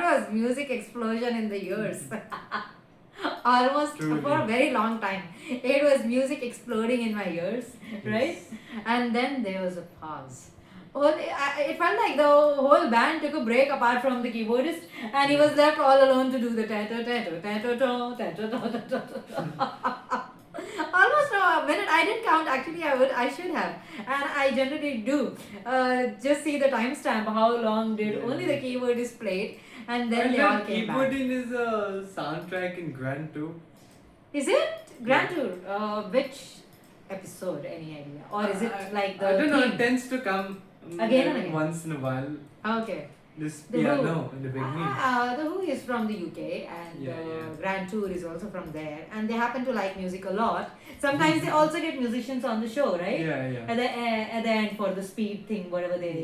was music explosion in the ears. Almost Truly. for a very long time. It was music exploding in my ears, right? And then there was a pause. It felt like the whole band took a break apart from the keyboardist, and he was left all alone to do the tato tato tato tato tato tato. Almost a minute. I didn't count. Actually, I should have, and I generally do. Just see the timestamp. How long did only the keyboardist played, and then they all came back. Keyboarding is a soundtrack in Grand 2. Is it Grand Tour? Which episode? Any idea? Or is it like the I don't know. theme? It tends to come Again and again. once in a while. Okay. This The piano Who. in the beginning. The Who is from the UK, and Yeah, yeah. Grand Tour is also from there, and they happen to like music a lot. Sometimes they also get musicians on the show, right? Yeah, yeah. At the end for the speed thing, whatever they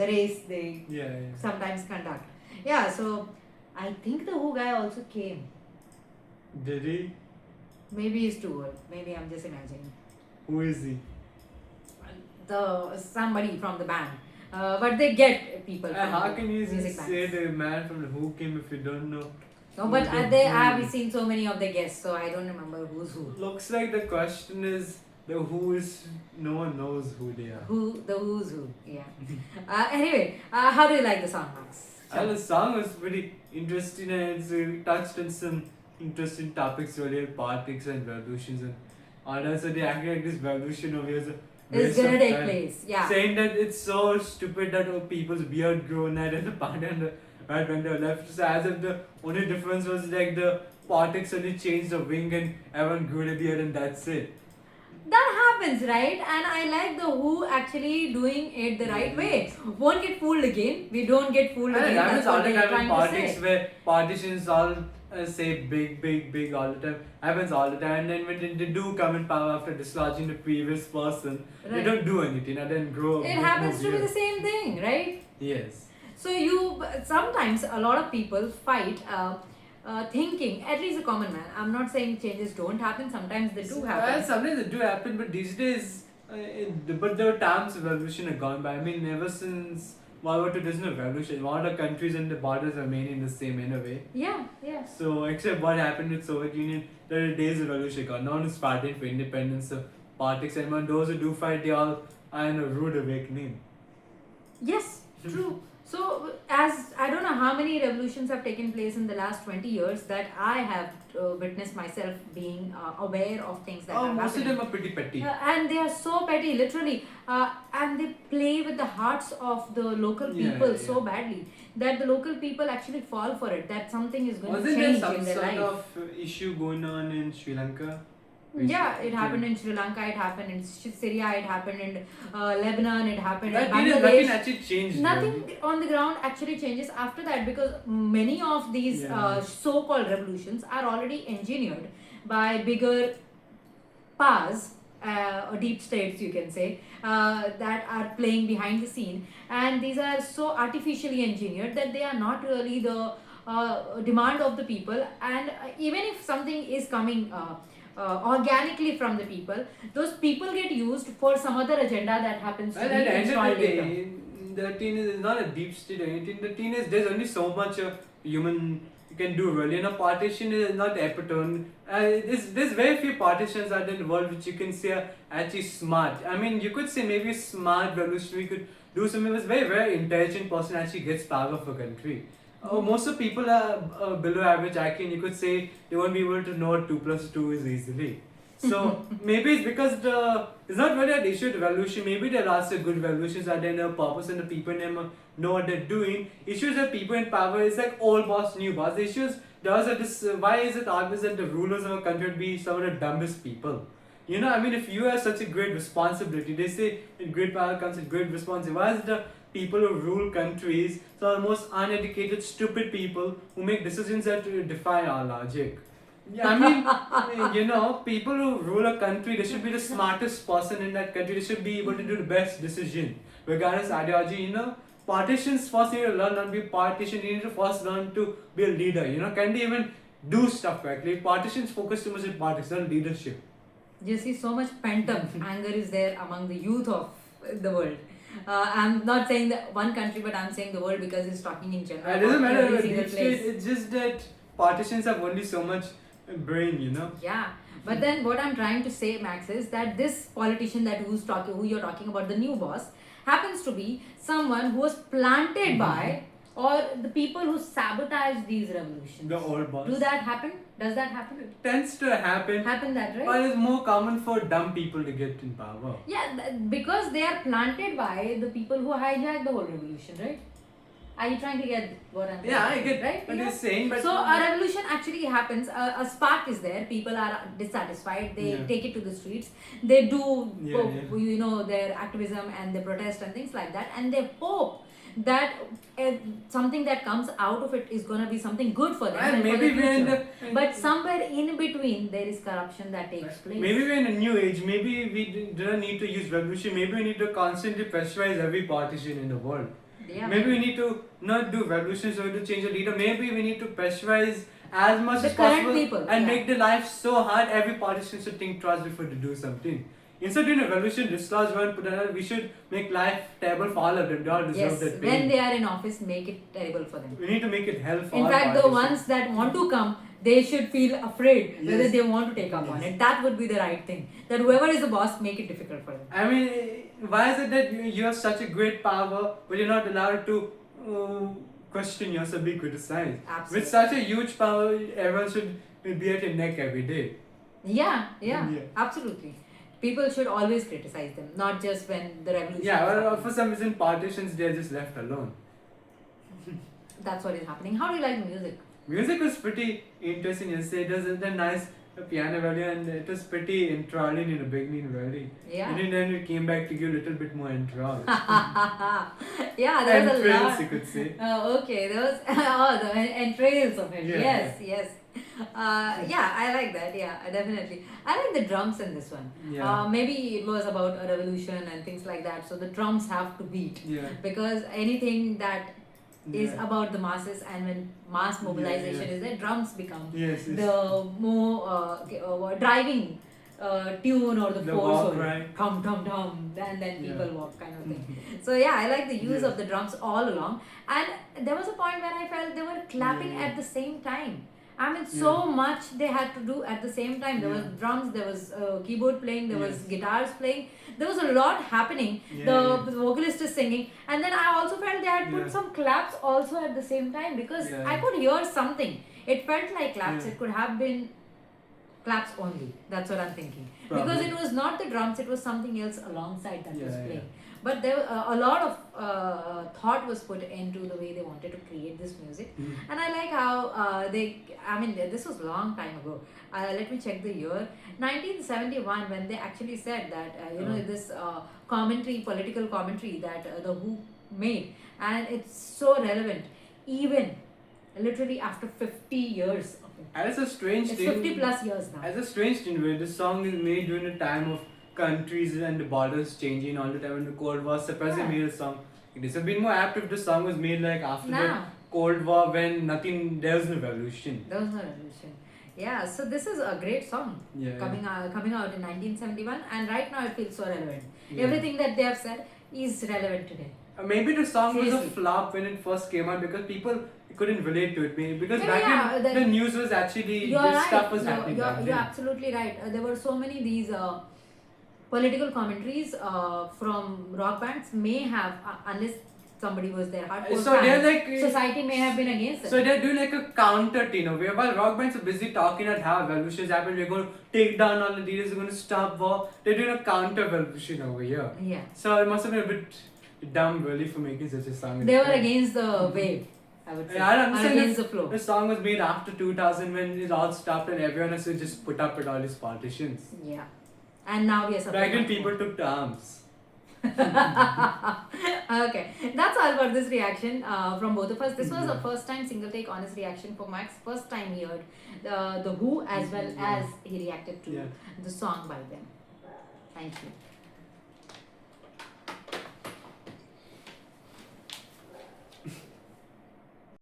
the race they Yeah, yeah. sometimes conduct. Yeah, so I think the Who guy also came. Did he? Maybe he's too old. Maybe I'm just imagining. Who is he? Somebody from the band. But they get people from How the can you music say bands. the man from the Who came if you don't know? No, but who the they Who have is? seen so many of the guests, so I don't remember who's who. Looks like the question is the Who is. No one knows who they are. Who's who? Yeah. Anyway, how do you like the song, Max? The song was pretty interesting and it's touched on some interesting topics related politics and revolutions and all that. So they acted like this revolution over here. It's gonna take place, yeah. Saying that it's so stupid that people's beard grow and that and the party and the right when the left. So as if the only difference was like the politics only changed the wing and everyone grew the beard and that's it. That happens, right? And I like the Who actually doing it the right way. Won't get fooled again. We don't get fooled And again. it happens That's all what the they're time in trying to politics say. where politicians all say big all the time. Happens all the time. And then when they do come in power after dislodging the previous person, they Right. don't do anything and then grow. It happens to be the same thing, right? Yes. So sometimes a lot of people fight thinking, at least a common man. I'm not saying changes don't happen. Sometimes they do happen. Well, sometimes they do happen, but these days, but there were times of revolution have gone by. I mean, ever since World War II, there's no revolution. All the countries and the borders are remaining the same in a way. Yeah, yeah. So, except what happened with Soviet Union, there are days of revolution gone. No one is fighting for independence of politics, and when those who do fight, they all are in a rude awakening. Yes, true. So, as I don't know how many revolutions have taken place in the last 20 years that I have witnessed myself being aware of things that are Most of happening. them are pretty petty. And they are so petty, literally. And they play with the hearts of the local Yeah, people yeah. so badly that the local people actually fall for it, that something is going to Wasn't there change some in their sort life. of issue going on in Sri Lanka? Yeah, it happened in Sri Lanka, it happened in Syria, it happened in Lebanon, it happened in Nothing Bangladesh. actually changed. Nothing really. on the ground actually changes after that, because many of these Yeah. so-called revolutions are already engineered by bigger powers or deep states, you can say, that are playing behind the scene, and these are so artificially engineered that they are not really the demand of the people, and even if something is coming organically from the people, those people get used for some other agenda that happens to Well, be at the end of installed the later. day, the teen is not a deep state or anything. The teen is there's only so much a human can do really. And a partition is not epitome. There's very few partitions out in the world which you can say are actually smart. I mean, you could say maybe smart revolutionary could do something. It's very intelligent person actually gets power of a country. Most of people are below average IQ, and you could say they won't be able to know 2 plus 2 is easily. So maybe it's because it's not really an issue of revolution. Maybe there are some good revolutions that they know purpose and the people in them know what they're doing. Issues of people in power is like old boss, new boss. The issues those are this. Why is it always that the rulers of a country would be some of the dumbest people? You know, I mean, if you have such a great responsibility, they say with great power comes with great responsibility. Why is the people who rule countries so the most uneducated, stupid people who make decisions that defy our logic? Yeah, I mean, you know, people who rule a country, they should be the smartest person in that country. They should be able to do the best decision, regardless of ideology. You know, politicians first need to learn not to be politicians. They need to first learn to be a leader. You know, can they even do stuff correctly? Politicians focus too much on politics, not leadership. You see, so much pent up anger is there among the youth of the world. I'm not saying that one country, but I'm saying the world because he's talking in general. It doesn't not matter every about single deep state, place. it's just that politicians have only so much brain, you know. Yeah, but then what I'm trying to say, Max, is that this politician who you're talking about, the new boss, happens to be someone who was planted by or the people who sabotage these revolutions. The old boss. Do that happen? Does that happen? It tends to happen. Happen that, right? But it's more common for dumb people to get in power. Yeah, because they are planted by the people who hijack the whole revolution, right? Are you trying to get what I'm saying? Yeah, I get right? what Yeah. you're saying, but So a revolution actually happens. A spark is there. People are dissatisfied. They Yeah. take it to the streets. They do, Yeah. their activism and they protest and things like that. And they hope that something that comes out of it is going to be something good for them. And for maybe the we're in future. the But somewhere in between, there is corruption that takes place. maybe we're in a new age. Maybe we don't need to use revolution. Maybe we need to constantly pressurize every politician in the world. Yeah, Maybe we need to not do revolutions, so we need to change the leader. Maybe we need to pressurize as much The as current possible people, and yeah. make the life so hard every politician should think twice before to do something. Instead of doing a revolution, dislodge one, put another, we should make life terrible for all of them. They all deserve yes, that pain. when they are in office, make it terrible for them. We need to make it hell for In all fact, the politicians. ones that want to come, they should feel afraid whether Yes. they want to take up on Yes. it. That would be the right thing. That whoever is the boss, make it difficult for them. I mean, why is it that you have such a great power, but you're not allowed to question yourself, be criticized? Absolutely. With such a huge power, everyone should be at your neck every day. Yeah, yeah, Yeah. absolutely. People should always criticize them, not just when the revolution. Yeah, is well, happening. for some reason, politicians, they're just left alone. That's what is happening. How do you like music? Music was pretty interesting yesterday. It was a nice piano value and it was pretty enthralling in the beginning, really. Yeah. And then it came back to give a little bit more enthralled. Yeah, there was a Entrails, lot. you could say. Okay, there was the entrails of it. Yeah. Yes. Yeah, I like that. Yeah, definitely. I like the drums in this one. Yeah. Maybe it was about a revolution and things like that. So the drums have to beat Yeah. because anything that is Yeah. about the masses and when mass mobilization Yeah. is there, drums become Yes, yes. the more driving tune or the The force walk, of it. right? Dum dum dum, and then people Yeah. walk kind of thing. So yeah, I like the use Yeah. of the drums all along. And there was a point where I felt they were clapping Yeah. at the same time. I mean, so much they had to do at the same time. There was Yeah. drums, there was keyboard playing, there was Yes. guitars playing. There was a lot happening. Yeah, The yeah. vocalist is singing, and then I also felt they had put Yeah. some claps also at the same time because Yeah. I could hear something. It felt like claps. Yeah. It could have been claps only. That's what I'm thinking. Because Probably. it was not the drums, it was something else alongside that was Yeah, playing. But there a lot of thought was put into the way they wanted to create this music. And I like how this was a long time ago. Let me check the year. 1971, when they actually said that, this political commentary that the Who made. And it's so relevant, even literally after 50 years of it. And it's a strange It's thing. 50 plus years now. As a strange thing where this song is made during a time of countries and the borders changing all the time when the Cold War. Surprisingly Yeah. made a song. It would have been more apt if the song was made like after the Now. Cold War when there was no revolution. There was no revolution. Yeah, so this is a great song Yeah. coming out in 1971, and right now it feels so relevant. Yeah. Everything that they have said is relevant today. Maybe the song was a Seriously. flop when it first came out because people couldn't relate to it. Because Maybe, back yeah, then the news was actually You're this right. stuff was happening back You're then. absolutely right. There were so many these political commentaries from rock bands may have, unless somebody was their hardcore So they're fan, like society may have been against it. So they're doing like a counter thing, where while rock bands are busy talking at how revolutions happen, we're going to take down all the leaders, we're going to stop war. They're doing a counter revolution over here. Yeah. So it must have been a bit dumb, really, for making such a song. They were against the wave, I would say. Yeah, I don't Or understand against if the flow. the song was made after 2000 when it all stopped and everyone has to just put up with all these politicians. Yeah. And now we are suffering. Back then, much more. people took to arms. Okay, that's all for this reaction from both of us. This was a first time single take honest reaction for Max. First time he heard the Who as well as he reacted to Yeah. the song by them. Thank you.